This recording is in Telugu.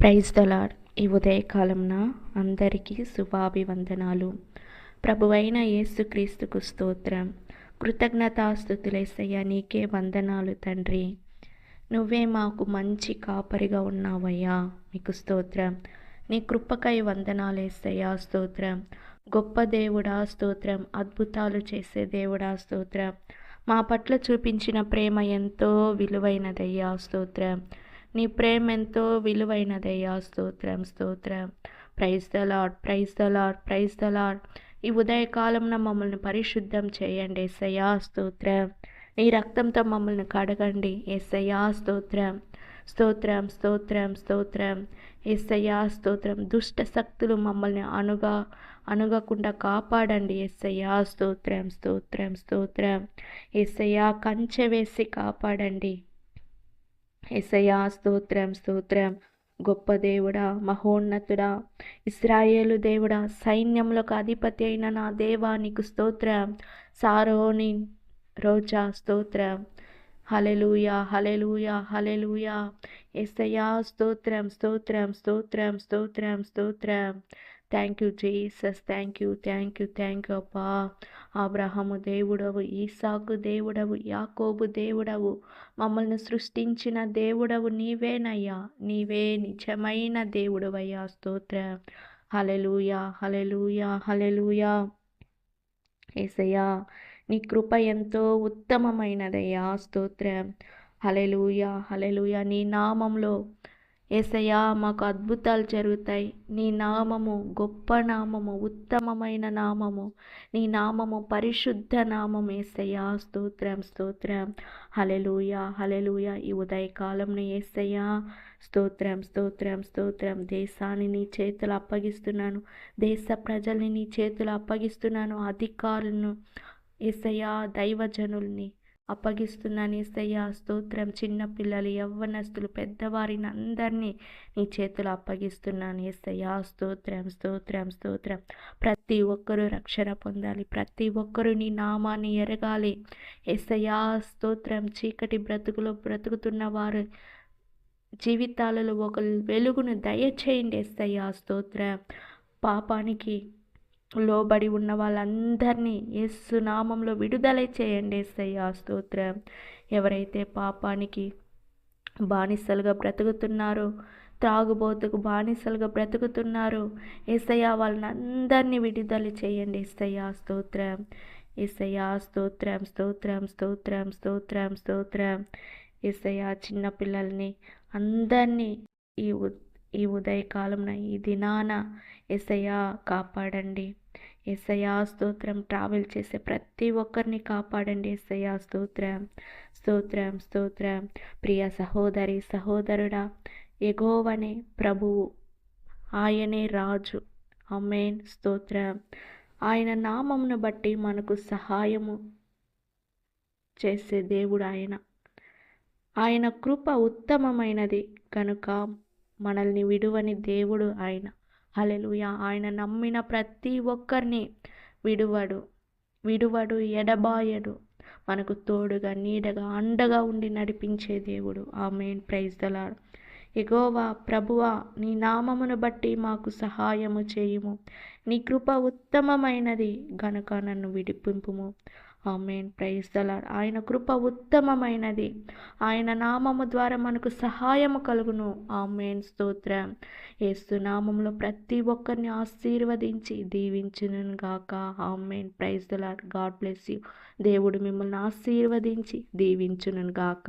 Praise the lord. ఈ ఉదయకాలంన అందరికీ శుభాభివందనాలు. ప్రభువైన యేసుక్రీస్తుకు స్తోత్రం. కృతజ్ఞతాస్తుతులేసయ్యా, నీకే వందనాలు తండ్రి. నువ్వే మాకు మంచి కాపరిగా ఉన్నావయ్యా, మీకు స్తోత్రం. నీ కృపకై వందనాలేసయ్యా, స్తోత్రం. గొప్ప దేవుడా స్తోత్రం, అద్భుతాలు చేసే దేవుడా స్తోత్రం. మా పట్ల చూపించిన ప్రేమ ఎంతో విలువైనదయ్యా, స్తోత్రం. నీ ప్రేమ ఎంతో విలువైనదయ్యా, స్తోత్రం స్తోత్రం. Praise the lord, praise the lord, praise the lord. ఈ ఉదయకాలంన మమ్మల్ని పరిశుద్ధం చేయండి యేసయ్యా, స్తోత్రం. నీ రక్తంతో మమ్మల్ని కడగండి యేసయ్యా, స్తోత్రం స్తోత్రం స్తోత్రం స్తోత్రం. యేసయ్యా స్తోత్రం. దుష్ట శక్తులు మమ్మల్ని అణగకుండా కాపాడండి యేసయ్యా, స్తోత్రం స్తోత్రం స్తోత్రం. యేసయ్యా, కంచె వేసి కాపాడండి యేసయ్యా, స్తోత్రం స్తోత్రం. గొప్ప దేవుడా, మహోన్నతుడా, ఇశ్రాయేలు దేవుడా, సైన్యములకు అధిపతి అయిన నా దేవా, నీకు స్తోత్రం. సారోని రోజా స్తోత్రం. హల్లెలూయా హల్లెలూయా హల్లెలూయా. యేసయ్యా, స్తోత్రం స్తోత్రం స్తోత్రం స్తోత్రం స్తోత్రం. Thank you Jesus, thank you అప్పా. అబ్రహాము దేవుడవు, ఈసాకు దేవుడవు, యాకోబు దేవుడవు, మమ్మల్ని సృష్టించిన దేవుడవు నీవేనయ్యా. నీవే నిజమైన దేవుడవయ్యా, స్తోత్రం. హల్లెలూయా హల్లెలూయా హల్లెలూయా. యేసయ్యా, నీ కృప ఎంతో ఉత్తమమైనదయ్యా, స్తోత్రం. హల్లెలూయా హల్లెలూయా. నీ నామంలో యేసయ్యా మాకు అద్భుతాలు జరుగుతాయి. నీ నామము గొప్ప నామము, ఉత్తమమైన నామము. నీ నామము పరిశుద్ధ నామం యేసయ్యా, స్తోత్రం స్తోత్రం. హల్లెలూయా హల్లెలూయా. ఈ ఉదయకాలంలో యేసయ్యా, స్తోత్రం స్తోత్రం స్తోత్రం. దేశాన్ని నీ చేతులు అప్పగిస్తున్నాను, దేశ ప్రజల్ని నీ చేతులు అప్పగిస్తున్నాను, అధికారులను యేసయ్యా, దైవజనుల్ని అప్పగిస్తున్నాను యేసయ్యా, స్తోత్రం. చిన్నపిల్లలు, యవ్వనస్తులు, పెద్దవారిని అందరినీ నీ చేతులు అప్పగిస్తున్నాను యేసయ్యా, స్తోత్రం స్తోత్రం స్తోత్రం. ప్రతి ఒక్కరూ రక్షణ పొందాలి, ప్రతి ఒక్కరూ నీ నామాన్ని ఎరగాలి యేసయ్యా, స్తోత్రం. చీకటి బ్రతుకులో బ్రతుకుతున్న వారు జీవితాలలో ఒక వెలుగును దయచేయండి యేసయ్యా, స్తోత్రం. పాపానికి లోబడి ఉన్న వాళ్ళందరినీ యేసు నామంలో విడుదల చేయండి యేసయ్యా, స్తోత్రం. ఎవరైతే పాపానికి బానిసలుగా బ్రతుకుతున్నారో, త్రాగుబోతుకు బానిసలుగా బ్రతుకుతున్నారో యేసయ్యా, వాళ్ళని అందరినీ విడుదల చేయండి యేసయ్యా, స్తోత్రం. యేసయ్యా, స్తోత్రం స్తోత్రం స్తోత్రం స్తోత్రం స్తోత్రం. యేసయ్యా, చిన్నపిల్లల్ని అందరినీ ఈ ఉదయకాలంన ఈ దినాన యేసయ్యా కాపాడండి యేసయ్యా, స్తోత్రం. ట్రావెల్ చేసే ప్రతి ఒక్కరిని కాపాడండి యేసయ్యా, స్తోత్రం స్తోత్రం స్తోత్రం. ప్రియ సహోదరి సహోదరుడా, యెహోవానే ప్రభువు, ఆయనే రాజు. ఆమేన్, స్తోత్రం. ఆయన నామమును బట్టి మనకు సహాయము చేసే దేవుడు ఆయన. ఆయన కృప ఉత్తమమైనది కనుక మనల్ని విడువని దేవుడు ఆయన. హల్లెలూయా. ఆయన నమ్మిన ప్రతి ఒక్కరిని విడువడు, ఎడబాయడు. మనకు తోడుగా, నీడగా, అండగా ఉండి నడిపించే దేవుడు. ఆమేన్, ప్రైజ్ ద లార్డ్. యెహోవా ప్రభువా, నీ నామమును బట్టి మాకు సహాయము చేయుము. నీ కృప ఉత్తమమైనది గనుక నన్ను విడిపింపుము. ఆమేన్, ప్రైజ్ ద లార్డ్. ఆయన కృప ఉత్తమమైనది, ఆయన నామము ద్వారా మనకు సహాయము కలుగును. ఆమేన్, స్తోత్రం. యేసు నామములో ప్రతి ఒక్కరిని ఆశీర్వదించి దీవించును గాక. Amen, praise the lord. God bless you. దేవుడు మిమ్మల్ని ఆశీర్వదించి దీవించును గాక.